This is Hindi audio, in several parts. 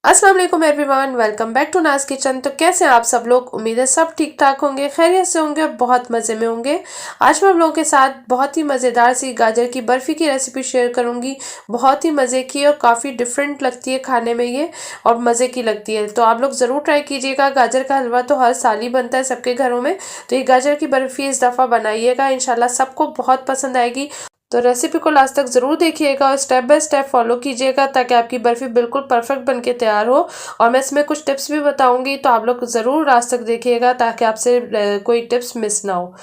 अस्सलाम वालेकुम एवरीवन, वेलकम बैक टू नाज किचन। तो कैसे हैं आप सब लोग? उम्मीद है सब ठीक ठाक होंगे, खैरियत से होंगे और बहुत मज़े में होंगे। आज मैं आप लोगों के साथ बहुत ही मज़ेदार सी गाजर की बर्फ़ी की रेसिपी शेयर करूंगी। बहुत ही मज़े की और काफ़ी डिफरेंट लगती है खाने में ये, और मज़े की लगती है। तो आप लोग ज़रूर ट्राई कीजिएगा। गाजर का हलवा तो हर साल ही बनता है सबके घरों में, तो ये गाजर की बर्फ़ी इस दफ़ा बनाइएगा, इंशाल्लाह सबको बहुत पसंद आएगी। तो रेसिपी को लास्ट तक ज़रूर देखिएगा और स्टेप बाय स्टेप फॉलो कीजिएगा ताकि आपकी बर्फ़ी बिल्कुल परफेक्ट बनके तैयार हो। और मैं इसमें कुछ टिप्स भी बताऊंगी, तो आप लोग ज़रूर लास्ट तक देखिएगा ताकि आपसे कोई टिप्स मिस ना हो।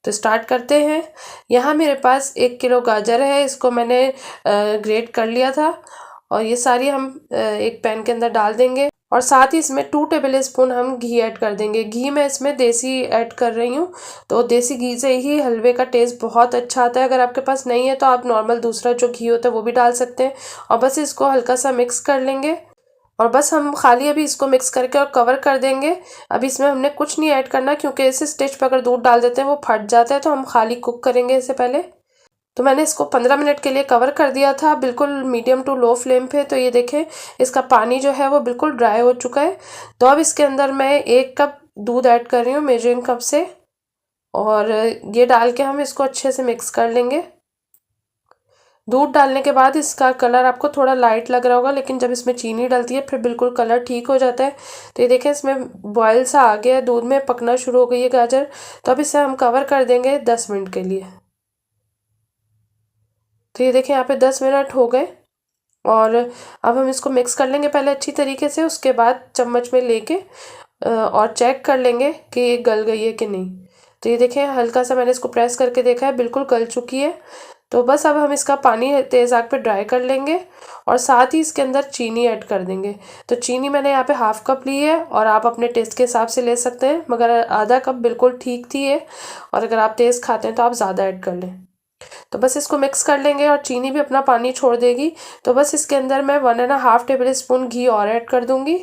तो स्टार्ट करते हैं। यहाँ मेरे पास 1 किलो गाजर है, इसको मैंने ग्रेट कर लिया था। और ये सारी हम एक पैन के अंदर डाल देंगे और साथ ही इसमें 2 टेबल स्पून हम घी ऐड कर देंगे। घी मैं इसमें देसी ऐड कर रही हूँ, तो देसी घी से ही हलवे का टेस्ट बहुत अच्छा आता है। अगर आपके पास नहीं है तो आप नॉर्मल दूसरा जो घी होता है वो भी डाल सकते हैं। और बस इसको हल्का सा मिक्स कर लेंगे और बस हम खाली अभी इसको मिक्स करके और कवर कर देंगे। अभी इसमें हमने कुछ नहीं ऐड करना, क्योंकि इस स्टेज पर अगर दूध डाल देते हैं वो फट जाता है, तो हम खाली कुक करेंगे इससे पहले। तो मैंने इसको 15 मिनट के लिए कवर कर दिया था, बिल्कुल मीडियम टू लो फ्लेम पे। तो ये देखें, इसका पानी जो है वो बिल्कुल ड्राई हो चुका है। तो अब इसके अंदर मैं 1 कप दूध ऐड कर रही हूँ मेजरिंग कप से, और ये डाल के हम इसको अच्छे से मिक्स कर लेंगे। दूध डालने के बाद इसका कलर आपको थोड़ा लाइट लग रहा होगा, लेकिन जब इसमें चीनी डलती है फिर बिल्कुल कलर ठीक हो जाता है। तो ये देखें, इसमें बॉयल सा आ गया है, दूध में पकना शुरू हो गई है गाजर। तो अब इसे हम कवर कर देंगे 10 मिनट के लिए। तो ये देखें, यहाँ पे 10 मिनट हो गए और अब हम इसको मिक्स कर लेंगे पहले अच्छी तरीके से। उसके बाद चम्मच में लेके और चेक कर लेंगे कि ये गल गई है कि नहीं। तो ये देखें, हल्का सा मैंने इसको प्रेस करके देखा है, बिल्कुल गल चुकी है। तो बस अब हम इसका पानी तेज़ आग पे ड्राई कर लेंगे और साथ ही इसके अंदर चीनी ऐड कर देंगे। तो चीनी मैंने यहाँ पे ½ कप ली है, और आप अपने टेस्ट के हिसाब से ले सकते हैं, मगर आधा कप बिल्कुल ठीक थी ये। और अगर आप तेज़ खाते हैं तो आप ज़्यादा ऐड कर लें। तो बस इसको मिक्स कर लेंगे और चीनी भी अपना पानी छोड़ देगी। तो बस इसके अंदर मैं 1.5 टेबल स्पून घी और ऐड कर दूंगी,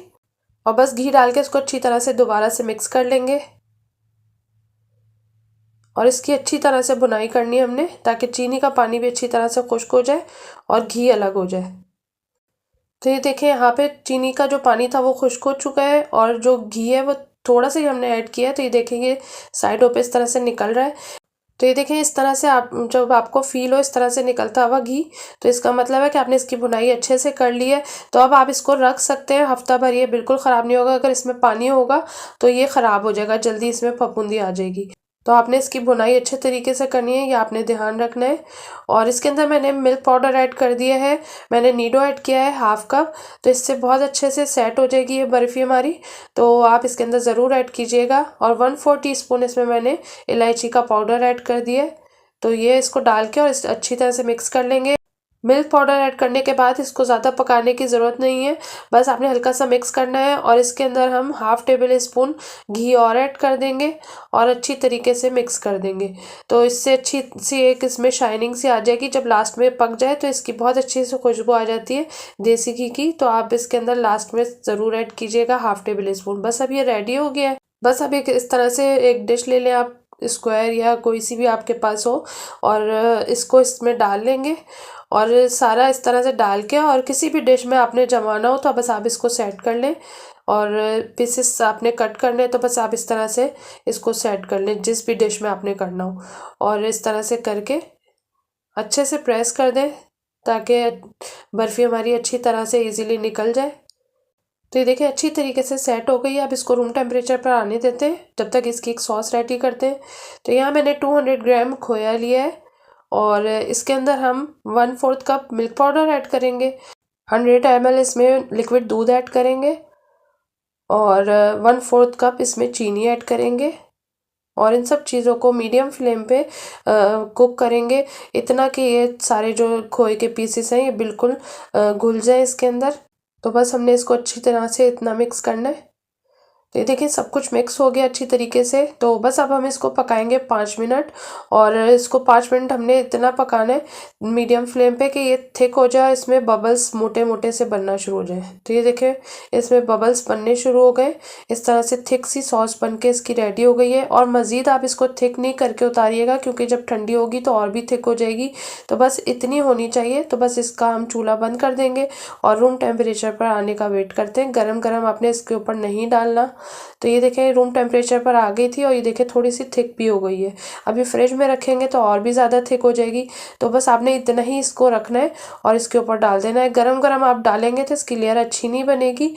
और बस घी डाल के इसको अच्छी तरह से दोबारा से मिक्स कर लेंगे। और इसकी अच्छी तरह से भुनाई करनी है हमने, ताकि चीनी का पानी भी अच्छी तरह से खुश्क हो जाए और घी अलग हो जाए। तो ये देखें, यहाँ पे चीनी का जो पानी था वो खुश्क हो चुका है, और जो घी है वो थोड़ा सा ही हमने ऐड किया है। तो ये देखेंगे, साइडों पे इस तरह से निकल रहा है। तो ये देखें, इस तरह से आप जब आपको फील हो इस तरह से निकलता हुआ घी, तो इसका मतलब है कि आपने इसकी भुनाई अच्छे से कर ली है। तो अब आप इसको रख सकते हैं हफ्ता भर, ये बिल्कुल ख़राब नहीं होगा। अगर इसमें पानी होगा तो ये ख़राब हो जाएगा, जल्दी इसमें फफूंदी आ जाएगी। तो आपने इसकी भुनाई अच्छे तरीके से करनी है, ये आपने ध्यान रखना है। और इसके अंदर मैंने मिल्क पाउडर ऐड कर दिया है, मैंने नीडो ऐड किया है ½ कप। तो इससे बहुत अच्छे से सेट हो जाएगी ये बर्फ़ी हमारी। तो आप इसके अंदर ज़रूर ऐड कीजिएगा। और 1/4 टीस्पून इसमें मैंने इलायची का पाउडर ऐड कर दिया है। तो ये इसको डाल के और अच्छी तरह से मिक्स कर लेंगे। मिल्क पाउडर ऐड करने के बाद इसको ज़्यादा पकाने की ज़रूरत नहीं है, बस आपने हल्का सा मिक्स करना है। और इसके अंदर हम ½ टेबल स्पून घी और ऐड कर देंगे और अच्छी तरीके से मिक्स कर देंगे। तो इससे अच्छी सी एक इसमें शाइनिंग सी आ जाएगी। जब लास्ट में पक जाए तो इसकी बहुत अच्छी सी खुशबू आ जाती है देसी घी की। तो आप इसके अंदर लास्ट में ज़रूर ऐड कीजिएगा ½ टेबल स्पून। बस अब ये रेडी हो गया है। बस अब एक इस तरह से एक डिश ले लें आप, स्क्वायर या कोई सी भी आपके पास हो, और इसको इसमें डाल लेंगे। और सारा इस तरह से डाल के, और किसी भी डिश में आपने जमाना हो तो बस आप इसको सेट कर लें। और पीसेस आपने कट करने तो बस आप इस तरह से इसको सेट कर लें जिस भी डिश में आपने करना हो। और इस तरह से करके अच्छे से प्रेस कर दें ताकि बर्फ़ी हमारी अच्छी तरह से इजीली निकल जाए। तो ये देखिए, अच्छी तरीके से सेट हो गई है। अब इसको रूम टेम्परेचर पर आने देते हैं, जब तक इसकी एक सॉस रेडी करते हैं। तो यहाँ मैंने 200 ग्राम खोया लिया है, और इसके अंदर हम 1/4 कप मिल्क पाउडर ऐड करेंगे। 100 ml इसमें लिक्विड दूध ऐड करेंगे, और 1/4 कप इसमें चीनी ऐड करेंगे। और इन सब चीज़ों को मीडियम फ्लेम पे कुक करेंगे, इतना कि ये सारे जो खोए के पीसेस हैं ये बिल्कुल घुल जाए इसके अंदर। तो बस हमने इसको अच्छी तरह से इतना मिक्स करना है। तो ये देखिए सब कुछ मिक्स हो गया अच्छी तरीके से। तो बस अब हम इसको पकाएंगे 5 मिनट, और इसको 5 मिनट हमने इतना पकाना है मीडियम फ्लेम पे कि ये थिक हो जाए, इसमें बबल्स मोटे मोटे से बनना शुरू हो जाए। तो ये देखिए इसमें बबल्स बनने शुरू हो गए, इस तरह से थिक सी सॉस बन के इसकी रेडी हो गई है। और मज़ीद आप इसको थिक नहीं करके उतारिएगा, क्योंकि जब ठंडी होगी तो और भी थिक हो जाएगी। तो बस इतनी होनी चाहिए। तो बस इसका हम चूल्हा बंद कर देंगे और रूम टेम्परेचर पर आने का वेट करते हैं। गरम गरम आपने इसके ऊपर नहीं डालना। तो ये देखें रूम टेम्परेचर पर आ गई थी, और ये देखें थोड़ी सी थिक भी हो गई है। अभी फ्रिज में रखेंगे तो और भी ज़्यादा थिक हो जाएगी। तो बस आपने इतना ही इसको रखना है और इसके ऊपर डाल देना है। गरम गरम आप डालेंगे तो इसकी लेयर अच्छी नहीं बनेगी।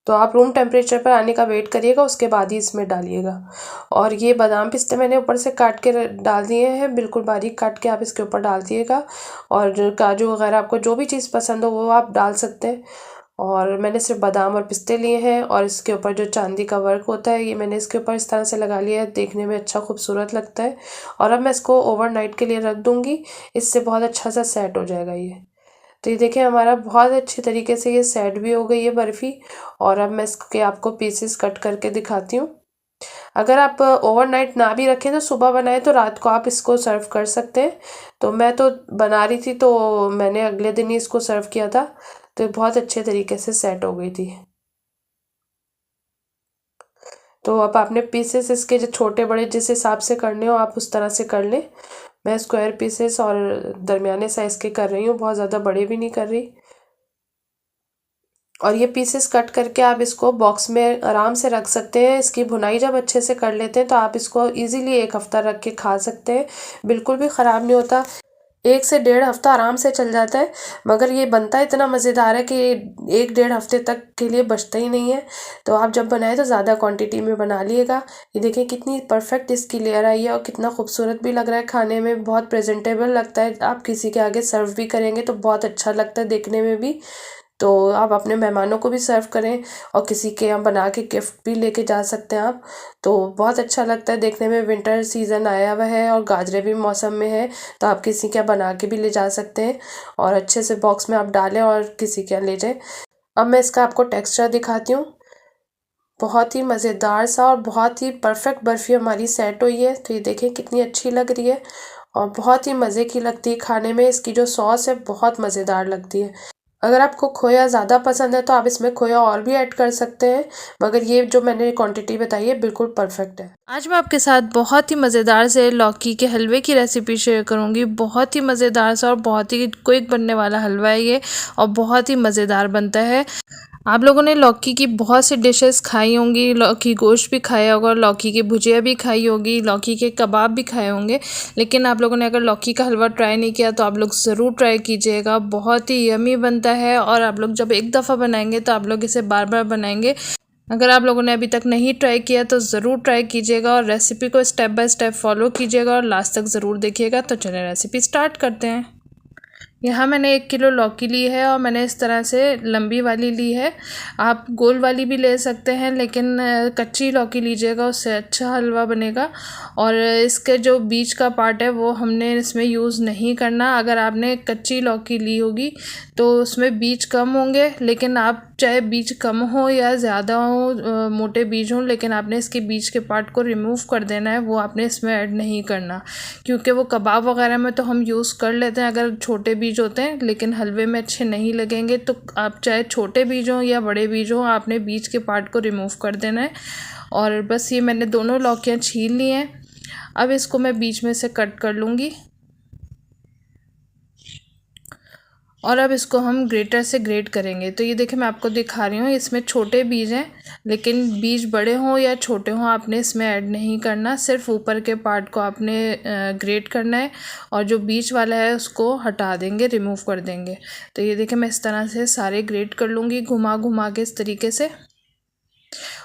तो आप रूम टेम्परेचर पर आने का वेट करिएगा, उसके बाद ही इसमें डालिएगा। और ये बादाम पिस्ते मैंने ऊपर से काट के डाल दिए हैं, बिल्कुल बारीक काट के आप इसके ऊपर डाल दिएगा। और काजू वगैरह आपको जो भी चीज़ पसंद हो वो आप डाल सकते हैं। और मैंने सिर्फ बादाम और पिस्ते लिए हैं, और इसके ऊपर जो चांदी का वर्क होता है ये मैंने इसके ऊपर इस तरह से लगा लिया है, देखने में अच्छा खूबसूरत लगता है। और अब मैं इसको ओवरनाइट के लिए रख दूँगी, इससे बहुत अच्छा सा सेट हो जाएगा ये। तो ये देखिए हमारा बहुत अच्छी तरीके से ये सेट भी हो गई है बर्फ़ी। और अब मैं इसके आपको पीसेस कट करके दिखाती हूँ। अगर आप ओवरनाइट ना भी रखें तो सुबह बनाएं तो रात को आप इसको सर्व कर सकते हैं। तो मैं तो बना रही थी तो मैंने अगले दिन ही इसको सर्व किया था, तो बहुत अच्छे तरीके से सेट हो गई थी। तो अब आपने पीसेस इसके जो छोटे बड़े जिस हिसाब से करने हो आप उस तरह से कर लें। मैं स्क्वायर पीसेस और दरमियाने साइज़ के कर रही हूँ, बहुत ज़्यादा बड़े भी नहीं कर रही। और ये पीसेस कट करके आप इसको बॉक्स में आराम से रख सकते हैं। इसकी भुनाई जब अच्छे से कर लेते हैं तो आप इसको इजीली 1 हफ़्ता रख के खा सकते हैं, बिल्कुल भी ख़राब नहीं होता। 1 से 1.5 हफ़्ता आराम से चल जाता है। मगर ये बनता इतना मज़ेदार है कि 1 डेढ़ हफ़्ते तक के लिए बचता ही नहीं है। तो आप जब बनाएं तो ज़्यादा क्वांटिटी में बना लिएगा। ये देखिए कितनी परफेक्ट इसकी लेयर आई है और कितना खूबसूरत भी लग रहा है, खाने में बहुत प्रेजेंटेबल लगता है। आप किसी के आगे सर्व भी करेंगे तो बहुत अच्छा लगता है देखने में भी। तो आप अपने मेहमानों को भी सर्व करें और किसी के यहाँ बना के गिफ्ट भी लेके जा सकते हैं आप। तो बहुत अच्छा लगता है देखने में। विंटर सीज़न आया हुआ है और गाजरे भी मौसम में है, तो आप किसी के यहाँ बना के भी ले जा सकते हैं और अच्छे से बॉक्स में आप डालें और किसी के यहाँ ले जाएं। अब मैं इसका आपको टेक्सचर दिखाती हूँ। बहुत ही मज़ेदार सा और बहुत ही परफेक्ट बर्फ़ी हमारी सेट हुई है। तो ये देखें कितनी अच्छी लग रही है और बहुत ही मज़े की लगती है खाने में। इसकी जो सॉस है बहुत मज़ेदार लगती है। अगर आपको खोया ज़्यादा पसंद है तो आप इसमें खोया और भी ऐड कर सकते हैं, मगर ये जो मैंने क्वांटिटी बताई है बिल्कुल परफेक्ट है। आज मैं आपके साथ बहुत ही मज़ेदार से लौकी के हलवे की रेसिपी शेयर करूंगी। बहुत ही मज़ेदार सा और बहुत ही क्विक बनने वाला हलवा है ये, और बहुत ही मज़ेदार बनता है। आप लोगों ने लौकी की बहुत सी डिशेस खाई होंगी, लौकी गोश्त भी खाया होगा, लौकी की भुजिया भी खाई होगी, लौकी के कबाब भी खाए होंगे। लेकिन आप लोगों ने अगर लौकी का हलवा ट्राई नहीं किया तो आप लोग ज़रूर ट्राई कीजिएगा। बहुत ही यमी बनता है और आप लोग जब एक दफ़ा बनाएंगे तो आप लोग इसे बार बार बनाएंगे। अगर आप लोगों ने अभी तक नहीं ट्राई किया तो ज़रूर ट्राई कीजिएगा और रेसिपी को स्टेप बाय स्टेप फॉलो कीजिएगा और लास्ट तक ज़रूर देखिएगा। तो चलिए रेसिपी स्टार्ट करते हैं। यहाँ मैंने 1 किलो लौकी ली है और मैंने इस तरह से लंबी वाली ली है। आप गोल वाली भी ले सकते हैं, लेकिन कच्ची लौकी लीजिएगा, उससे अच्छा हलवा बनेगा। और इसके जो बीच का पार्ट है वो हमने इसमें यूज़ नहीं करना। अगर आपने कच्ची लौकी ली होगी तो उसमें बीज कम होंगे, लेकिन आप चाहे बीज कम हो या ज़्यादा हो, मोटे बीज हों, लेकिन आपने इसके बीज के पार्ट को रिमूव कर देना है, वो आपने इसमें ऐड नहीं करना। क्योंकि वो कबाब वगैरह में तो हम यूज़ कर लेते हैं अगर छोटे बीज होते हैं, लेकिन हलवे में अच्छे नहीं लगेंगे। तो आप चाहे छोटे बीज हों या बड़े बीज हों, आपने बीज के पार्ट को रिमूव कर देना है। और बस ये मैंने दोनों लौकियाँ छील ली हैं। अब इसको मैं बीच में से कट कर लूँगी और अब इसको हम ग्रेटर से ग्रेट करेंगे। तो ये देखिए मैं आपको दिखा रही हूँ, इसमें छोटे बीज हैं, लेकिन बीज बड़े हों या छोटे हों आपने इसमें ऐड नहीं करना। सिर्फ ऊपर के पार्ट को आपने ग्रेट करना है और जो बीच वाला है उसको हटा देंगे, रिमूव कर देंगे। तो ये देखिए मैं इस तरह से सारे ग्रेट कर लूँगी घुमा घुमा के इस तरीके से।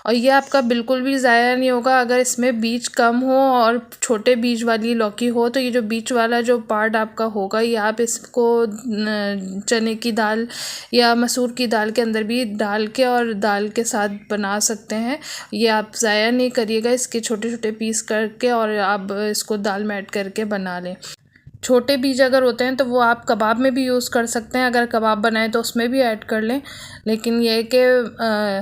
और ये आपका बिल्कुल भी ज़ाया नहीं होगा अगर इसमें बीज कम हो और छोटे बीज वाली लौकी हो। तो ये जो बीच वाला जो पार्ट आपका होगा, ये आप इसको चने की दाल या मसूर की दाल के अंदर भी डाल के और दाल के साथ बना सकते हैं। ये आप ज़ाया नहीं करिएगा, इसके छोटे छोटे पीस करके और आप इसको दाल में ऐड करके बना लें। छोटे बीज अगर होते हैं तो वो आप कबाब में भी यूज़ कर सकते हैं, अगर कबाब बनाएं तो उसमें भी ऐड कर लें, लेकिन ये है कि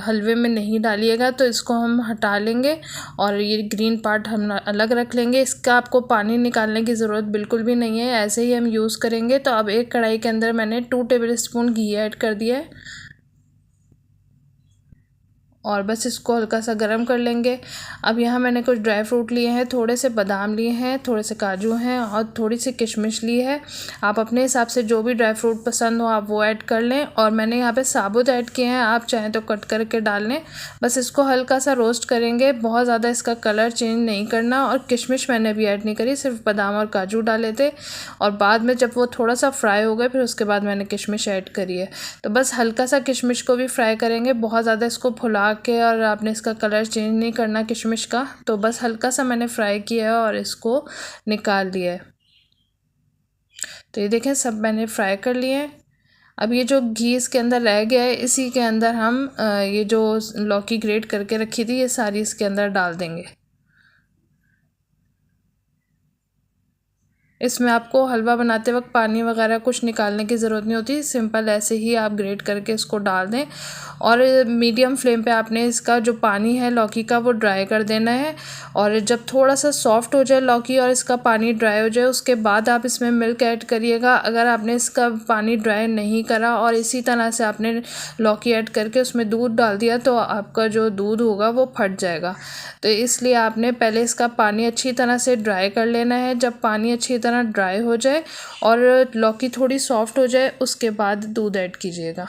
हलवे में नहीं डालिएगा। तो इसको हम हटा लेंगे और ये ग्रीन पार्ट हम अलग रख लेंगे। इसका आपको पानी निकालने की ज़रूरत बिल्कुल भी नहीं है, ऐसे ही हम यूज़ करेंगे। तो अब एक कढ़ाई के अंदर मैंने 2 टेबल स्पून घी ऐड कर दिया है और बस इसको हल्का सा गर्म कर लेंगे। अब यहाँ मैंने कुछ ड्राई फ्रूट लिए हैं, थोड़े से बादाम लिए हैं, थोड़े से काजू हैं और थोड़ी सी किशमिश ली है। आप अपने हिसाब से जो भी ड्राई फ्रूट पसंद हो आप वो ऐड कर लें। और मैंने यहाँ पे साबुत ऐड किए हैं, आप चाहें तो कट करके डाल लें। बस इसको हल्का सा रोस्ट करेंगे, बहुत ज़्यादा इसका कलर चेंज नहीं करना। और किशमिश मैंने भी ऐड नहीं करी, सिर्फ बादाम और काजू डाले थे और बाद में जब वो थोड़ा सा फ्राई हो गए फिर उसके बाद मैंने किशमिश ऐड करी है। तो बस हल्का सा किशमिश को भी फ्राई करेंगे, बहुत ज़्यादा इसको फुला के और आपने इसका कलर चेंज नहीं करना किशमिश का। तो बस हल्का सा मैंने फ्राई किया है और इसको निकाल लिया है। तो ये देखें सब मैंने फ्राई कर लिए हैं। अब ये जो घी इसके अंदर रह गया है इसी के अंदर हम ये जो लौकी ग्रेट करके रखी थी ये सारी इसके अंदर डाल देंगे। इसमें आपको हलवा बनाते वक्त पानी वगैरह कुछ निकालने की ज़रूरत नहीं होती, सिंपल ऐसे ही आप ग्रेट करके इसको डाल दें। और मीडियम फ्लेम पे आपने इसका जो पानी है लौकी का वो ड्राई कर देना है। और जब थोड़ा सा सॉफ्ट हो जाए लौकी और इसका पानी ड्राई हो जाए उसके बाद आप इसमें मिल्क ऐड करिएगा। अगर आपने इसका पानी ड्राई नहीं करा और इसी तरह से आपने लौकी ऐड करके उसमें दूध डाल दिया तो आपका जो दूध होगा वो फट जाएगा। तो इसलिए आपने पहले इसका पानी अच्छी तरह से ड्राई कर लेना है। जब पानी अच्छी तरह ड्राई हो जाए और लौकी थोड़ी सॉफ्ट हो जाए उसके बाद दूध ऐड कीजिएगा।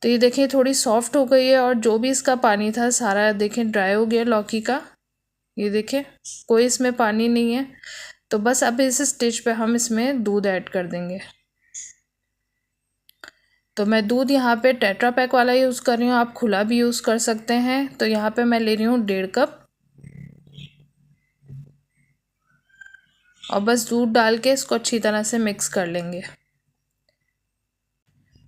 तो ये देखिए थोड़ी सॉफ्ट हो गई है और जो भी इसका पानी था सारा देखें ड्राई हो गया लौकी का। ये देखें कोई इसमें पानी नहीं है। तो बस अब इस स्टेज पे हम इसमें दूध ऐड कर देंगे। तो मैं दूध यहाँ पे टेट्रा पैक वाला यूज़ कर रही हूँ, आप खुला भी यूज़ कर सकते हैं। तो यहाँ पे मैं ले रही हूँ 1.5 कप और बस दूध डाल के इसको अच्छी तरह से मिक्स कर लेंगे।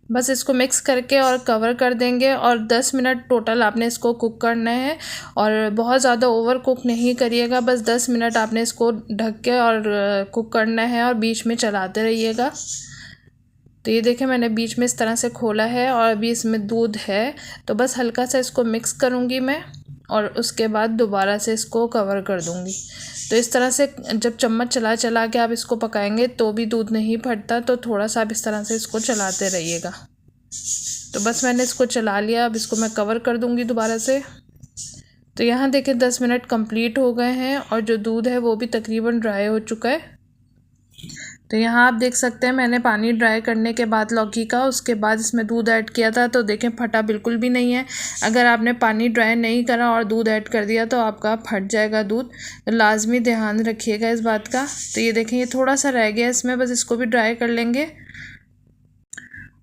बस इसको मिक्स करके और कवर कर देंगे और 10 मिनट टोटल आपने इसको कुक करना है। और बहुत ज़्यादा ओवर कुक नहीं करिएगा, बस 10 मिनट आपने इसको ढक के और कुक करना है और बीच में चलाते रहिएगा। तो ये देखें मैंने बीच में इस तरह से खोला है और अभी इसमें दूध है। तो बस हल्का सा इसको मिक्स करूँगी मैं और उसके बाद दोबारा से इसको कवर कर दूँगी। तो इस तरह से जब चम्मच चला चला के आप इसको पकाएंगे तो भी दूध नहीं फटता, तो थोड़ा सा आप इस तरह से इसको चलाते रहिएगा। तो बस मैंने इसको चला लिया, अब इसको मैं कवर कर दूँगी दोबारा से। तो यहाँ देखें 10 मिनट कंप्लीट हो गए हैं और जो दूध है वो भी तकरीबन ड्राई हो चुका है। तो यहाँ आप देख सकते हैं मैंने पानी ड्राई करने के बाद लौकी का उसके बाद इसमें दूध ऐड किया था, तो देखें फटा बिल्कुल भी नहीं है। अगर आपने पानी ड्राई नहीं करा और दूध ऐड कर दिया तो आपका फट जाएगा दूध, तो लाजमी ध्यान रखिएगा इस बात का। तो ये देखें ये थोड़ा सा रह गया इसमें, बस इसको भी ड्राई कर लेंगे।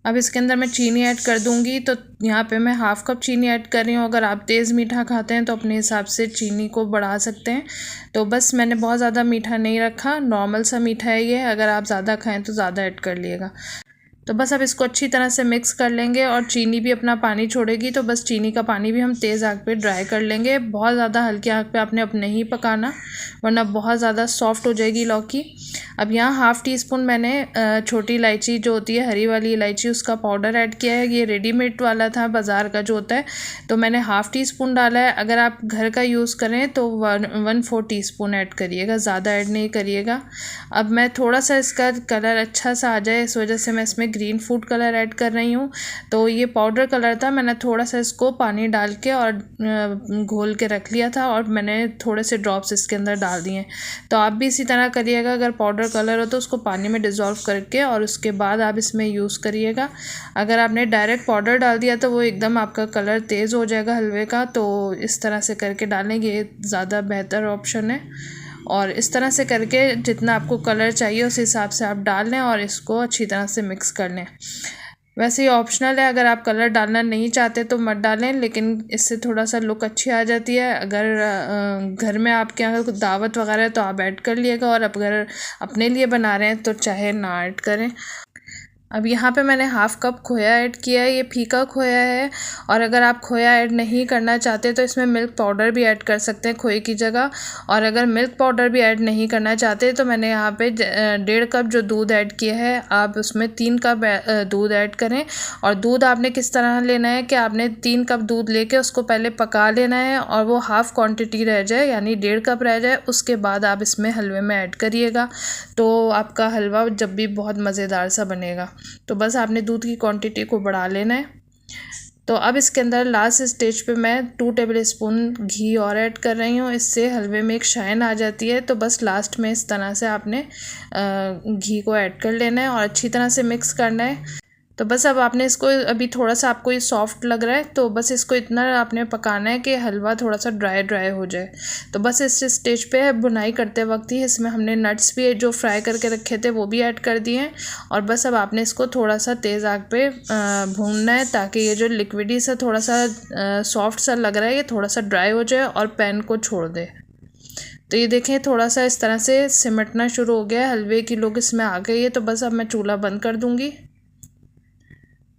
अब इसके अंदर मैं चीनी ऐड कर दूंगी। तो यहाँ पे मैं 1/2 कप चीनी ऐड कर रही हूँ। अगर आप तेज़ मीठा खाते हैं तो अपने हिसाब से चीनी को बढ़ा सकते हैं। तो बस मैंने बहुत ज़्यादा मीठा नहीं रखा, नॉर्मल सा मीठा है ये, अगर आप ज़्यादा खाएं तो ज़्यादा ऐड कर लिएगा। तो बस अब इसको अच्छी तरह से मिक्स कर लेंगे और चीनी भी अपना पानी छोड़ेगी। तो बस चीनी का पानी भी हम तेज़ आग पे ड्राई कर लेंगे, बहुत ज़्यादा हल्की आग पे आपने अब नहीं पकाना वरना बहुत ज़्यादा सॉफ्ट हो जाएगी लौकी। अब यहाँ 1/2 टीस्पून मैंने छोटी इलायची जो होती है हरी वाली इलायची उसका पाउडर ऐड किया है। ये रेडीमेड वाला था बाज़ार का जो होता है, तो मैंने 1/2 टीस्पून डाला है। अगर आप घर का यूज़ करें तो 1/4 टीस्पून ऐड करिएगा, ज़्यादा ऐड नहीं करिएगा। अब मैं थोड़ा सा इसका कलर अच्छा सा आ जाए इस वजह से मैं इसमें ग्रीन फूड कलर ऐड कर रही हूँ। तो ये पाउडर कलर था, मैंने थोड़ा सा इसको पानी डाल के और घोल के रख लिया था और मैंने थोड़े से ड्रॉप्स इसके अंदर डाल दिए। तो आप भी इसी तरह करिएगा, अगर पाउडर कलर हो तो उसको पानी में डिज़ोल्व करके और उसके बाद आप इसमें यूज़ करिएगा। अगर आपने डायरेक्ट पाउडर डाल दिया तो वो एकदम आपका कलर तेज़ हो जाएगा हलवे का। तो इस तरह से करके डालें, ये ज़्यादा बेहतर ऑप्शन है। और इस तरह से करके जितना आपको कलर चाहिए उस हिसाब से आप डाल लें और इसको अच्छी तरह से मिक्स कर लें। वैसे ये ऑप्शनल है, अगर आप कलर डालना नहीं चाहते तो मत डालें, लेकिन इससे थोड़ा सा लुक अच्छी आ जाती है। अगर घर में आपके यहाँ दावत वगैरह है तो आप ऐड कर लिएगा और अगर अपने लिए बना रहे हैं तो चाहे ना ऐड करें। अब यहाँ पे मैंने हाफ़ कप खोया ऐड किया है, ये फीका खोया है। और अगर आप खोया ऐड नहीं करना चाहते तो इसमें मिल्क पाउडर भी ऐड कर सकते हैं खोए की जगह। और अगर मिल्क पाउडर भी ऐड नहीं करना चाहते तो मैंने यहाँ पे 1.5 कप जो दूध ऐड किया है, आप उसमें 3 कप दूध ऐड करें। और दूध आपने किस तरह लेना है कि आपने 3 कप दूध लेके उसको पहले पका लेना है और वो हाफ़ क्वांटिटी रह जाए, यानी 1.5 कप रह जाए, उसके बाद आप इसमें हलवे में ऐड करिएगा। तो आपका हलवा जब भी बहुत मज़ेदार सा बनेगा। तो बस आपने दूध की क्वांटिटी को बढ़ा लेना है। तो अब इसके अंदर लास्ट स्टेज पे मैं 2 टेबलस्पून घी और ऐड कर रही हूँ, इससे हलवे में एक शाइन आ जाती है। तो बस लास्ट में इस तरह से आपने घी को ऐड कर लेना है और अच्छी तरह से मिक्स करना है। तो बस अब आपने इसको, अभी थोड़ा सा आपको ये सॉफ्ट लग रहा है तो बस इसको इतना आपने पकाना है कि हलवा थोड़ा सा ड्राई हो जाए। तो बस इस स्टेज पे बुनाई करते वक्त ही इसमें हमने नट्स भी जो फ्राई करके रखे थे वो भी ऐड कर दिए हैं। और बस अब आपने इसको थोड़ा सा तेज़ आग पे भूनना है ताकि ये जो लिक्विडी सा थोड़ा सा सॉफ्ट सा लग रहा है ये थोड़ा सा ड्राई हो जाए और पैन को छोड़ दे। तो ये देखें थोड़ा सा इस तरह से सिमटना शुरू हो गया है, हलवे की लोग इसमें आ गई है। तो बस अब मैं चूल्हा बंद कर दूँगी।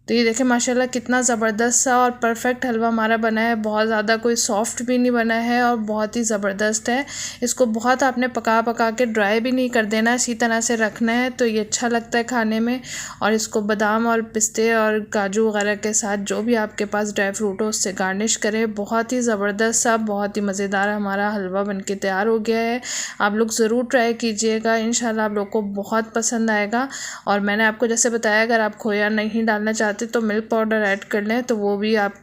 तो ये देखें माशाल्लाह कितना ज़बरदस्त सा और परफेक्ट हलवा हमारा बना है। बहुत ज़्यादा कोई सॉफ्ट भी नहीं बना है और बहुत ही ज़बरदस्त है। इसको बहुत आपने पका के ड्राई भी नहीं कर देना, इसी तरह से रखना है तो ये अच्छा लगता है खाने में। और इसको बादाम और पिस्ते और काजू वगैरह के साथ जो भी आपके पास ड्राई फ्रूट हो उससे गार्निश करें। बहुत ही ज़बरदस्त सा, बहुत ही मज़ेदार हमारा हलवा बनके तैयार हो गया है। आप लोग ज़रूर ट्राई कीजिएगा, इंशाल्लाह आप लोग को बहुत पसंद आएगा। और मैंने आपको जैसे बताया, अगर आप खोया नहीं डालना चाहते तो मिल्क पाउडर ऐड कर लें, तो वो भी आप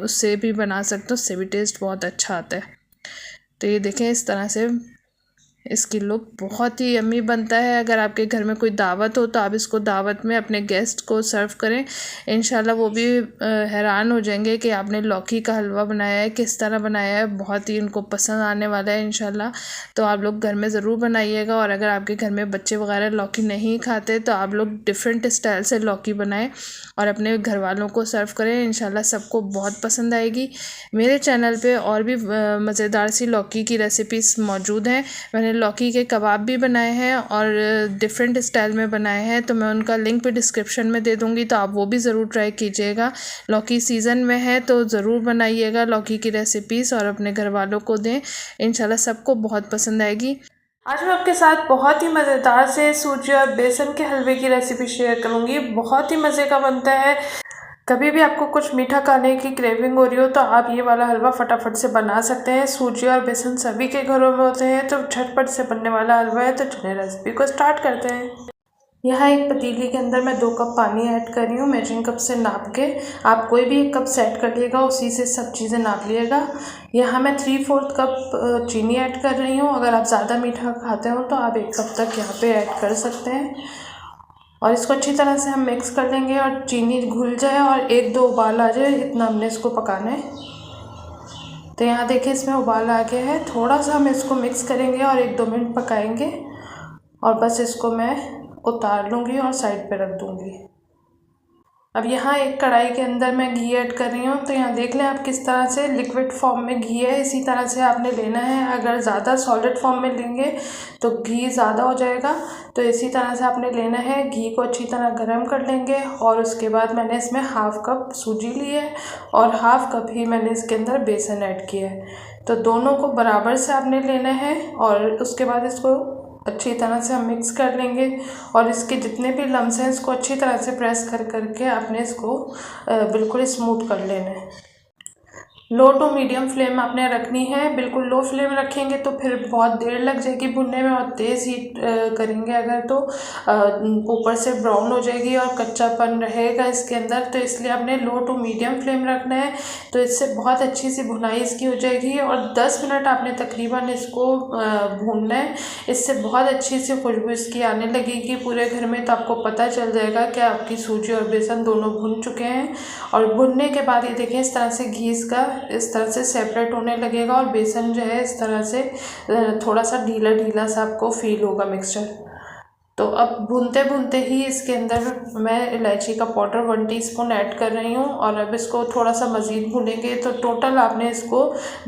उससे भी बना सकते हो, उससे भी टेस्ट बहुत अच्छा आता है। तो ये देखें इस तरह से इसकी लुक बहुत ही यम्मी बनता है। अगर आपके घर में कोई दावत हो तो आप इसको दावत में अपने गेस्ट को सर्व करें, इंशाल्लाह वो भी हैरान हो जाएंगे कि आपने लौकी का हलवा बनाया है, किस तरह बनाया है। बहुत ही उनको पसंद आने वाला है इंशाल्लाह। तो आप लोग घर में ज़रूर बनाइएगा। और अगर आपके घर में बच्चे वगैरह लौकी नहीं खाते तो आप लोग डिफरेंट स्टाइल से लौकी बनाएं और अपने घर वालों को सर्व करें, इंशाल्लाह सबको बहुत पसंद आएगी। मेरे चैनल पे और भी मज़ेदार सी लौकी की रेसिपीज़ मौजूद हैं। मैंने लौकी के कबाब भी बनाए हैं और डिफरेंट स्टाइल में बनाए हैं, तो मैं उनका लिंक भी डिस्क्रिप्शन में दे दूँगी, तो आप वो भी ज़रूर ट्राई कीजिएगा। लौकी सीज़न में है तो ज़रूर बनाइएगा लौकी की रेसिपीज़ और अपने घर वालों को दें, इंशाल्लाह सबको बहुत पसंद आएगी। आज मैं आपके साथ बहुत ही मज़ेदार से सूजी और बेसन के हलवे की रेसिपी शेयर करूंगी। बहुत ही मज़े का बनता है। कभी भी आपको कुछ मीठा खाने की क्रेविंग हो रही हो तो आप ये वाला हलवा फटाफट से बना सकते हैं। सूजी और बेसन सभी के घरों में होते हैं, तो झटपट से बनने वाला हलवा है। तो चलिए रेसिपी को स्टार्ट करते हैं। यहाँ एक पतीली के अंदर मैं 2 कप पानी ऐड कर रही हूँ, मेजरिंग कप से नाप के। आप कोई भी 1 कप सेट कर लिएगा, उसी से सब चीज़ें नाप लिएगा। यहाँ मैं 3/4 कप चीनी ऐड कर रही हूँ। अगर आप ज़्यादा मीठा खाते हो तो आप 1 कप तक यहाँ पे ऐड कर सकते हैं। और इसको अच्छी तरह से हम मिक्स कर लेंगे और चीनी घुल जाए और 1-2 उबाल आ जाए, इतना हमने इसको पकाना है। तो यहाँ देखिए इसमें उबाल आ गया है। थोड़ा सा हम इसको मिक्स करेंगे और 1-2 मिनट पकाएंगे और बस इसको मैं उतार लूँगी और साइड पे रख दूँगी। अब यहाँ एक कढ़ाई के अंदर मैं घी ऐड कर रही हूँ। तो यहाँ देख लें आप किस तरह से लिक्विड फॉर्म में घी है, इसी तरह से आपने लेना है। अगर ज़्यादा सॉलिड फॉर्म में लेंगे तो घी ज़्यादा हो जाएगा, तो इसी तरह से आपने लेना है। घी को अच्छी तरह गर्म कर लेंगे और उसके बाद मैंने इसमें 1/2 कप सूजी ली है और 1/2 कप ही मैंने इसके अंदर बेसन ऐड किया है। तो दोनों को बराबर से आपने लेना है और उसके बाद इसको अच्छी तरह से हम मिक्स कर लेंगे और इसके जितने भी लम्स हैं इसको अच्छी तरह से प्रेस करके आपने इसको बिल्कुल स्मूथ कर लेना है। लो टू मीडियम फ्लेम आपने रखनी है। बिल्कुल लो फ्लेम रखेंगे तो फिर बहुत देर लग जाएगी भुनने में, और तेज़ हीट करेंगे अगर तो ऊपर से ब्राउन हो जाएगी और कच्चापन रहेगा इसके अंदर। तो इसलिए आपने लो टू मीडियम फ्लेम रखना है, तो इससे बहुत अच्छी सी भुनाई इसकी हो जाएगी। और 10 मिनट आपने तकरीबन इसको भूनना है। इससे बहुत अच्छी सी खुशबू इसकी आने लगेगी पूरे घर में, तो आपको पता चल जाएगा कि आपकी सूजी और बेसन दोनों भुन चुके हैं। और भुनने के बाद ये देखें इस तरह से घी इसका इस तरह से सेपरेट होने लगेगा और बेसन जो है इस तरह से थोड़ा सा ढीला ढीला सा आपको फील होगा मिक्सचर। तो अब भूनते भूनते ही इसके अंदर मैं इलायची का पाउडर 1 टीस्पून ऐड कर रही हूँ और अब इसको थोड़ा सा मज़ीद भूनेंगे। तो टोटल आपने इसको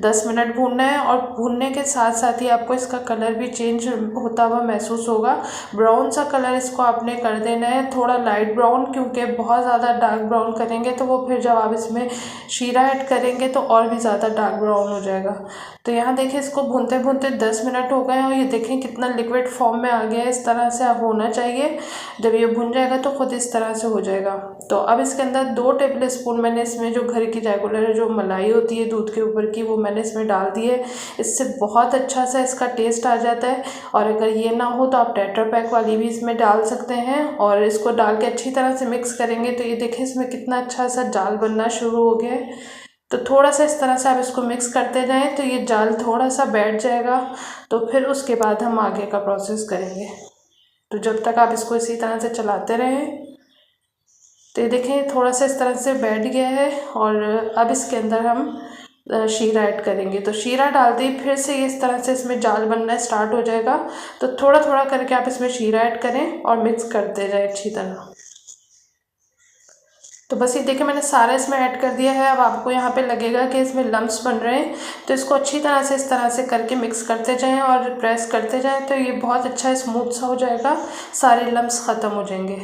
10 मिनट भूनना है और भूनने के साथ साथ ही आपको इसका कलर भी चेंज होता हुआ महसूस होगा। ब्राउन सा कलर इसको आपने कर देना है, थोड़ा लाइट ब्राउन, क्योंकि बहुत ज़्यादा डार्क ब्राउन करेंगे तो वो फिर जब आप इसमें शीरा ऐड करेंगे तो और भी ज़्यादा डार्क ब्राउन हो जाएगा। तो यहाँ देखिए इसको भूनते भूनते 10 मिनट हो गए और ये देखें कितना लिक्विड फॉर्म में आ गया है। इस तरह से होना चाहिए। जब ये भुन जाएगा तो खुद इस तरह से हो जाएगा। तो अब इसके अंदर 2 टेबल स्पून मैंने इसमें जो घर की रेगुलर जो मलाई होती है दूध के ऊपर की, वो मैंने इसमें डाल दी है। इससे बहुत अच्छा सा इसका टेस्ट आ जाता है। और अगर ये ना हो तो आप टेट्रा पैक वाली भी इसमें डाल सकते हैं और इसको डाल के अच्छी तरह से मिक्स करेंगे। तो ये देखें इसमें कितना अच्छा सा जाल बनना शुरू हो गया है। तो थोड़ा सा इस तरह से आप इसको मिक्स करते जाएं तो ये जाल थोड़ा सा बैठ जाएगा। तो फिर उसके बाद हम आगे का प्रोसेस करेंगे। तो जब तक आप इसको इसी तरह से चलाते रहें। तो ये देखें थोड़ा सा इस तरह से बैठ गया है और अब इसके अंदर हम शीरा ऐड करेंगे। तो शीरा डाल दी, फिर से इस तरह से इसमें जाल बनना स्टार्ट हो जाएगा। तो थोड़ा थोड़ा करके आप इसमें शीरा ऐड करें और मिक्स करते जाएं अच्छी तरह। तो बस ये देखिए मैंने सारा इसमें ऐड कर दिया है। अब आपको यहाँ पे लगेगा कि इसमें लम्स बन रहे हैं, तो इसको अच्छी तरह से इस तरह से करके मिक्स करते जाएं और प्रेस करते जाएं। तो ये बहुत अच्छा स्मूथ सा हो जाएगा, सारे लम्स ख़त्म हो जाएंगे।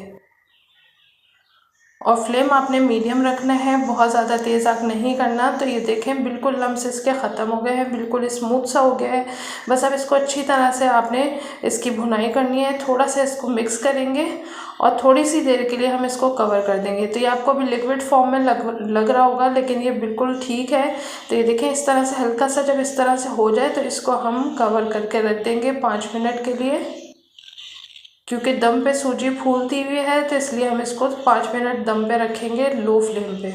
और फ्लेम आपने मीडियम रखना है, बहुत ज़्यादा तेज़ आग नहीं करना। तो ये देखें बिल्कुल लम्स इसके ख़त्म हो गए हैं, बिल्कुल स्मूथ सा हो गया है। बस अब इसको अच्छी तरह से आपने इसकी भुनाई करनी है। थोड़ा सा इसको मिक्स करेंगे और थोड़ी सी देर के लिए हम इसको कवर कर देंगे। तो ये आपको अभी लिक्विड फॉर्म में लग रहा होगा, लेकिन ये बिल्कुल ठीक है। तो ये देखें इस तरह से हल्का सा जब इस तरह से हो जाए तो इसको हम कवर करके रख देंगे 5 मिनट के लिए। क्योंकि दम पे सूजी फूलती हुई है तो इसलिए हम इसको 5 मिनट दम पे रखेंगे लो फ्लेम पे।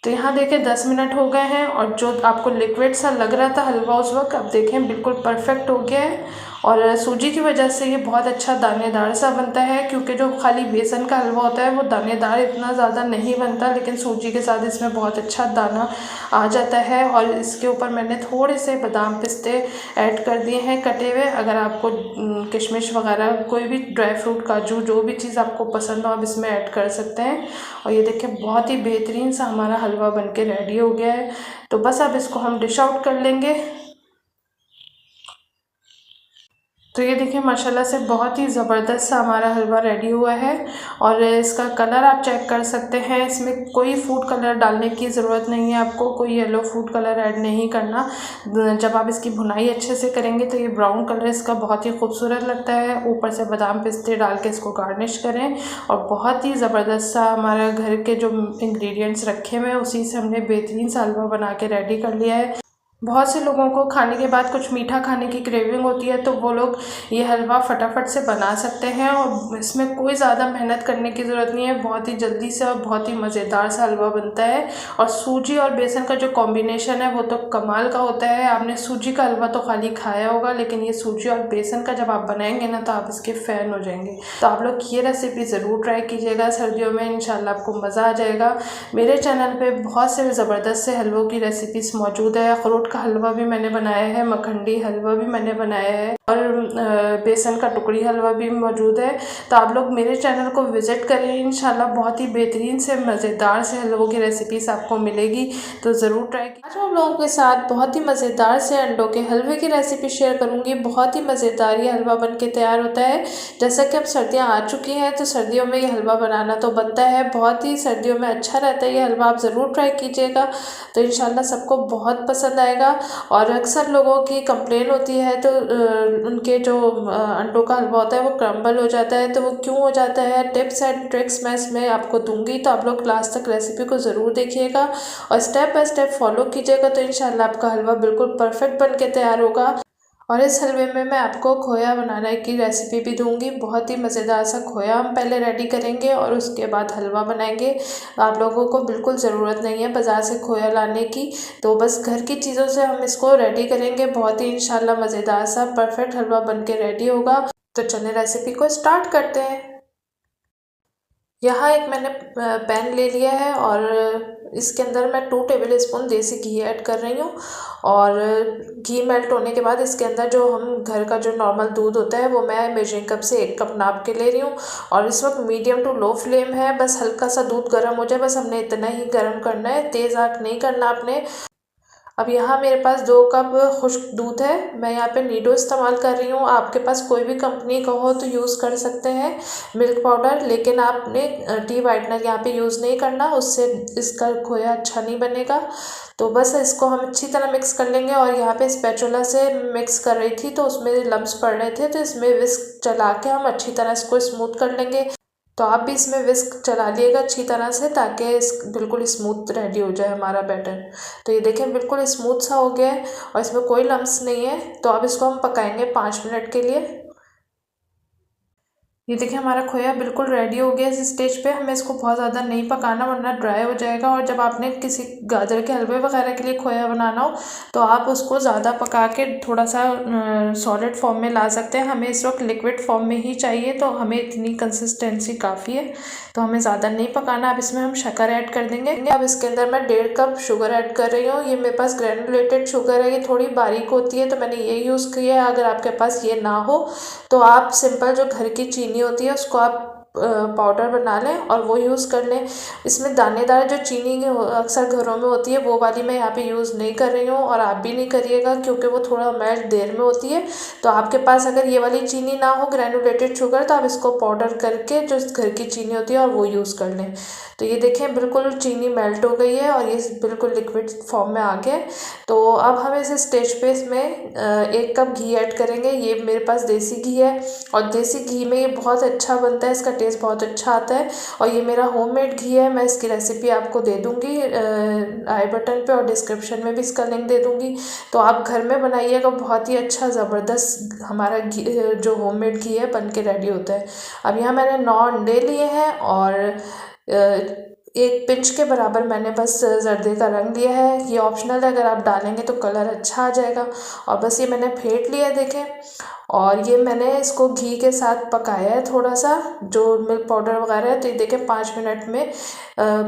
तो यहाँ देखें 10 मिनट हो गए हैं और जो आपको लिक्विड सा लग रहा था हलवा उस वक्त, अब देखें बिल्कुल परफेक्ट हो गया है। और सूजी की वजह से ये बहुत अच्छा दानेदार सा बनता है, क्योंकि जो खाली बेसन का हलवा होता है वो दानेदार इतना ज़्यादा नहीं बनता, लेकिन सूजी के साथ इसमें बहुत अच्छा दाना आ जाता है। और इसके ऊपर मैंने थोड़े से बादाम पिस्ते ऐड कर दिए हैं कटे हुए। अगर आपको किशमिश वगैरह कोई भी ड्राई फ्रूट काजू जो भी चीज़ आपको पसंद हो आप इसमें ऐड कर सकते हैं। और ये देखिए बहुत ही बेहतरीन सा हमारा हलवा बनके रेडी हो गया है। तो बस अब इसको हम डिश आउट कर लेंगे। तो ये देखिए माशाल्लाह से बहुत ही ज़बरदस्त सा हमारा हलवा रेडी हुआ है। और इसका कलर आप चेक कर सकते हैं, इसमें कोई फूड कलर डालने की ज़रूरत नहीं है, आपको कोई येलो फूड कलर ऐड नहीं करना। जब आप इसकी भुनाई अच्छे से करेंगे तो ये ब्राउन कलर इसका बहुत ही खूबसूरत लगता है। ऊपर से बादाम पिस्ते डाल के इसको गार्निश करें और बहुत ही ज़बरदस्त सा हमारा घर के जो इंग्रेडिएंट्स रखे हुए हैं उसी से हमने बेहतरीन सा हलवा बना के रेडी कर लिया है। बहुत से लोगों को खाने के बाद कुछ मीठा खाने की क्रेविंग होती है, तो वो लोग ये हलवा फटाफट से बना सकते हैं और इसमें कोई ज़्यादा मेहनत करने की ज़रूरत नहीं है। बहुत ही जल्दी से और बहुत ही मज़ेदार सा हलवा बनता है। और सूजी और बेसन का जो कॉम्बिनेशन है वो तो कमाल का होता है। आपने सूजी का हलवा तो खाली खाया होगा, लेकिन ये सूजी और बेसन का जब आप बनाएंगे ना तो आप इसके फ़ैन हो जाएंगे। तो आप लोग ये रेसिपी ज़रूर ट्राई कीजिएगा सर्दियों में, इंशाल्लाह आपको मज़ा आ जाएगा। मेरे चैनल पर बहुत से ज़बरदस्त से हलवों की रेसिपीज़ मौजूद है। अखरोट का हलवा भी मैंने बनाया है, मखंडी हलवा भी मैंने बनाया है और बेसन का टुकड़ी हलवा भी मौजूद है। तो आप लोग मेरे चैनल को विज़िट करें, इंशाल्लाह बहुत ही बेहतरीन से मज़ेदार से हलवों की रेसिपीज़ आपको मिलेगी। तो ज़रूर ट्राई कीजिए। आज हम लोगों के साथ बहुत ही मज़ेदार से अंडों के हलवे की रेसिपी शेयर करूँगी। बहुत ही मज़ेदार ये हलवा बन के तैयार होता है। जैसा कि अब सर्दियाँ आ चुकी हैं तो सर्दियों में ये हलवा बनाना तो बनता है, बहुत ही सर्दियों में अच्छा रहता है ये हलवा। आप ज़रूर ट्राई कीजिएगा, तो इंशाल्लाह सबको बहुत पसंद आएगा। और अक्सर लोगों की कंप्लेन होती है तो उनके जो अंडों का हलवा होता है वो क्रम्बल हो जाता है। तो वो क्यों हो जाता है, टिप्स एंड ट्रिक्स मैं इसमें आपको दूंगी, तो आप लोग लास्ट तक रेसिपी को ज़रूर देखिएगा और स्टेप बाय स्टेप फॉलो कीजिएगा। तो इंशाल्लाह आपका हलवा बिल्कुल परफेक्ट बन के तैयार होगा। और इस हलवे में मैं आपको खोया बनाने की रेसिपी भी दूंगी। बहुत ही मज़ेदार सा खोया हम पहले रेडी करेंगे और उसके बाद हलवा बनाएंगे। आप लोगों को बिल्कुल ज़रूरत नहीं है बाज़ार से खोया लाने की, तो बस घर की चीज़ों से हम इसको रेडी करेंगे। बहुत ही इंशाल्लाह मज़ेदार सा परफेक्ट हलवा बन के रेडी होगा। तो चलिए रेसिपी को स्टार्ट करते हैं। यहाँ एक मैंने पैन ले लिया है और इसके अंदर मैं 2 टेबल स्पून देसी घी ऐड कर रही हूँ। और घी मेल्ट होने के बाद इसके अंदर जो हम घर का जो नॉर्मल दूध होता है वो मैं मेजरिंग कप से 1 कप नाप के ले रही हूँ। और इस वक्त मीडियम टू लो फ्लेम है, बस हल्का सा दूध गर्म हो जाए, बस हमने इतना ही गर्म करना है, तेज़ आंच नहीं करना आपने। अब यहाँ मेरे पास 2 कप खुश्क दूध है, मैं यहाँ पे नीडो इस्तेमाल कर रही हूँ। आपके पास कोई भी कंपनी का हो तो यूज़ कर सकते हैं मिल्क पाउडर, लेकिन आपने टी वाइटनर यहाँ पे यूज़ नहीं करना, उससे इसका खोया अच्छा नहीं बनेगा। तो बस इसको हम अच्छी तरह मिक्स कर लेंगे। और यहाँ पे स्पैचुला से मिक्स कर रही थी तो उसमें लम्स पड़ रहे थे, तो इसमें विस्क चला के हम अच्छी तरह इसको स्मूथ कर लेंगे। तो आप भी इसमें विस्क चला लिएगा अच्छी तरह से, ताकि इस बिल्कुल स्मूथ रेडी हो जाए हमारा बैटर। तो ये देखें बिल्कुल स्मूथ सा हो गया है और इसमें कोई लम्स नहीं है। तो अब इसको हम पकाएंगे 5 मिनट के लिए। ये देखिए हमारा खोया बिल्कुल रेडी हो गया। इस स्टेज पे हमें इसको बहुत ज़्यादा नहीं पकाना, वरना ड्राई हो जाएगा। और जब आपने किसी गाजर के हलवे वगैरह के लिए खोया बनाना हो तो आप उसको ज़्यादा पका के थोड़ा सा सॉलिड फॉर्म में ला सकते हैं। हमें इस वक्त लिक्विड फॉर्म में ही चाहिए, तो हमें इतनी कंसिस्टेंसी काफ़ी है, तो हमें ज़्यादा नहीं पकाना। अब इसमें हम शक्कर ऐड कर देंगे। अब इसके अंदर मैं 1.5 कप शुगर ऐड कर रही हूँ। ये मेरे पास ग्रेनुलेटेड शुगर है, ये थोड़ी बारीक होती है, तो मैंने ये यूज़ किया है। अगर आपके पास ये ना हो तो आप सिंपल जो घर की चीनी होती है उसको आप पाउडर बना लें और वो यूज़ कर लें। इसमें दानेदार जो चीनी अक्सर घरों में होती है वो वाली मैं यहाँ पे यूज़ नहीं कर रही हूँ, और आप भी नहीं करिएगा क्योंकि वो थोड़ा मेल्ट देर में होती है। तो आपके पास अगर ये वाली चीनी ना हो ग्रेनुलेटेड शुगर, तो आप इसको पाउडर करके जो घर की चीनी होती है और वो यूज़ कर लें। तो ये देखें बिल्कुल चीनी मेल्ट हो गई है और ये बिल्कुल लिक्विड फॉर्म में आ गया है। तो अब हम इस स्टेज पे इसमें 1 कप घी ऐड करेंगे। ये मेरे पास देसी घी है और देसी घी में ये बहुत अच्छा बनता है, इसका टेस्ट बहुत अच्छा आता है। और ये मेरा होममेड घी है, मैं इसकी रेसिपी आपको दे दूँगी आई बटन पे, और डिस्क्रिप्शन में भी इसका लिंक दे दूँगी। तो आप घर में बनाइएगा, बहुत ही अच्छा ज़बरदस्त हमारा घी जो होममेड घी है बन के रेडी होता है। अब यहाँ मैंने 9 अंडे लिए हैं और 1 पिंच के बराबर मैंने बस जर्दे का रंग लिया है। ये ऑप्शनल है, अगर आप डालेंगे तो कलर अच्छा आ जाएगा। और बस ये मैंने फेंट लिया है देखें। और ये मैंने इसको घी के साथ पकाया है थोड़ा सा, जो मिल्क पाउडर वगैरह है। तो ये देखें 5 मिनट में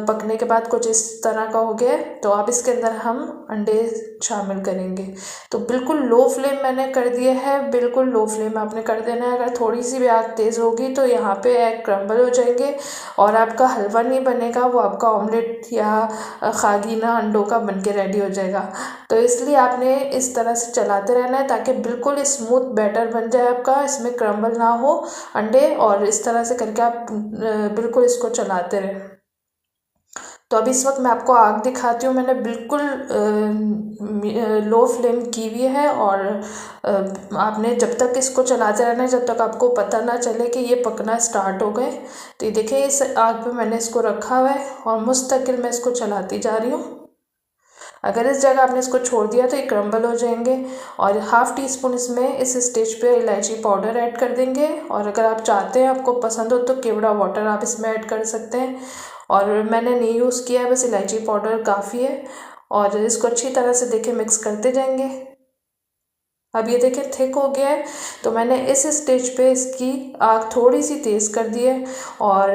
पकने के बाद कुछ इस तरह का हो गया है। तो अब इसके अंदर हम अंडे शामिल करेंगे। तो बिल्कुल लो फ्लेम मैंने कर दिया है, बिल्कुल लो फ्लेम आपने कर देना है। अगर थोड़ी सी भी आग तेज़ होगी तो यहाँ पे एग क्रम्बल हो जाएंगे और आपका हलवा नहीं बनेगा, वो आपका ऑमलेट या खागीना अंडों का बन के रेडी हो जाएगा। तो इसलिए आपने इस तरह से चलाते रहना है ताकि बिल्कुल स्मूथ बैटर बन जाए आपका, इसमें क्रम्बल ना हो अंडे। और इस तरह से करके आप बिल्कुल इसको चलाते रहें। तो अभी इस वक्त मैं आपको आग दिखाती हूँ। मैंने बिल्कुल लो फ्लेम की हुई है और आपने जब तक इसको चलाते रहना है जब तक आपको पता ना चले कि ये पकना स्टार्ट हो गए। तो ये देखिए इस आग पे मैंने इसको रखा हुआ है और मुस्तकिल मैं इसको चलाती जा रही हूँ। अगर इस जगह आपने इसको छोड़ दिया तो ये क्रम्बल हो जाएंगे। और ½ टी स्पून इसमें इस स्टेज पे इलायची पाउडर ऐड कर देंगे। और अगर आप चाहते हैं आपको पसंद हो तो केवड़ा वाटर आप इसमें ऐड कर सकते हैं, और मैंने नहीं यूज़ किया है, बस इलायची पाउडर काफ़ी है। और इसको अच्छी तरह से देखें मिक्स करते जाएंगे। अब ये देखें थिक हो गया है, तो मैंने इस स्टेज पे इसकी आग थोड़ी सी तेज़ कर दी है। और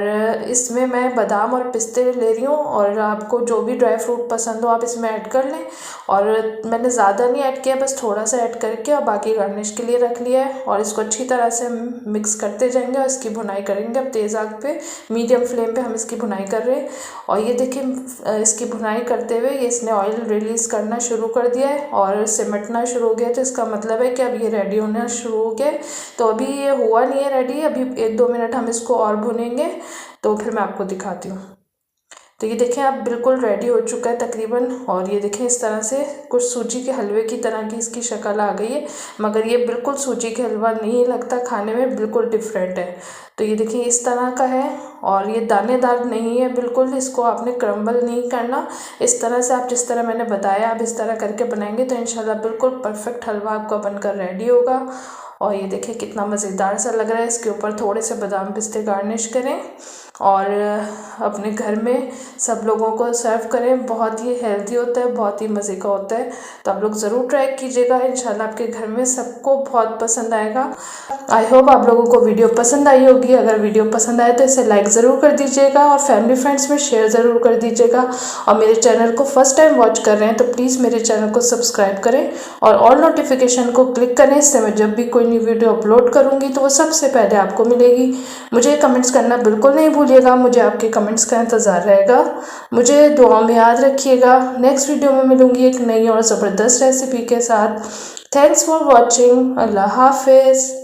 इसमें मैं बादाम और पिस्ते ले रही हूँ, और आपको जो भी ड्राई फ्रूट पसंद हो आप इसमें ऐड कर लें। और मैंने ज़्यादा नहीं ऐड किया, बस थोड़ा सा ऐड करके और बाकी गार्निश के लिए रख लिया है। और इसको अच्छी तरह से हम मिक्स करते जाएंगे और इसकी भुनाई करेंगे। अब तेज़ आग पे मीडियम फ्लेम पे हम इसकी भुनाई कर रहे हैं। और ये देखिए इसकी भुनाई करते हुए ये इसने ऑयल रिलीज़ करना शुरू कर दिया है और सिमटना शुरू हो गया। तो इसका मतलब है कि अब ये रेडी होना शुरू हो गया। तो अभी ये हुआ नहीं है रेडी, अभी 1-2 मिनट हम इसको और भुनेंगे, तो फिर मैं आपको दिखाती हूँ। तो ये देखें अब बिल्कुल रेडी हो चुका है तकरीबन। और ये देखें इस तरह से कुछ सूजी के हलवे की तरह की इसकी शक्ल आ गई है, मगर ये बिल्कुल सूजी के हलवा नहीं लगता, खाने में बिल्कुल डिफरेंट है। तो ये देखिए इस तरह का है और ये दानेदार नहीं है बिल्कुल, इसको आपने क्रम्बल नहीं करना। इस तरह से आप जिस तरह मैंने बताया आप इस तरह करके बनाएंगे तो इंशाल्लाह बिल्कुल परफेक्ट हलवा आपका बनकर रेडी होगा। और ये देखिए कितना मज़ेदार सा लग रहा है। इसके ऊपर थोड़े से बादाम पिस्ते गार्निश करें और अपने घर में सब लोगों को सर्व करें। बहुत ही हेल्दी होता है, बहुत ही मज़े का होता है, तो आप लोग ज़रूर ट्राई कीजिएगा। इंशाल्लाह आपके घर में सबको बहुत पसंद आएगा। आई होप आप लोगों को वीडियो पसंद आई होगी। अगर वीडियो पसंद आए तो इसे लाइक ज़रूर कर दीजिएगा और फैमिली फ्रेंड्स में शेयर ज़रूर कर दीजिएगा। और मेरे चैनल को फर्स्ट टाइम वॉच कर रहे हैं तो प्लीज़ मेरे चैनल को सब्सक्राइब करें और ऑल नोटिफिकेशन को क्लिक करें। इससे मैं जब भी कोई न्यू वीडियो अपलोड करूँगी तो वो सबसे पहले आपको मिलेगी। मुझे कमेंट्स करना बिल्कुल नहीं भूलिएगा, मुझे आपके कमेंट्स का इंतज़ार रहेगा। मुझे दुआ में याद रखिएगा। नेक्स्ट वीडियो में मिलूँगी एक नई और ज़बरदस्त रेसिपी के साथ। Thanks for watching. अल्लाह हाफिज़।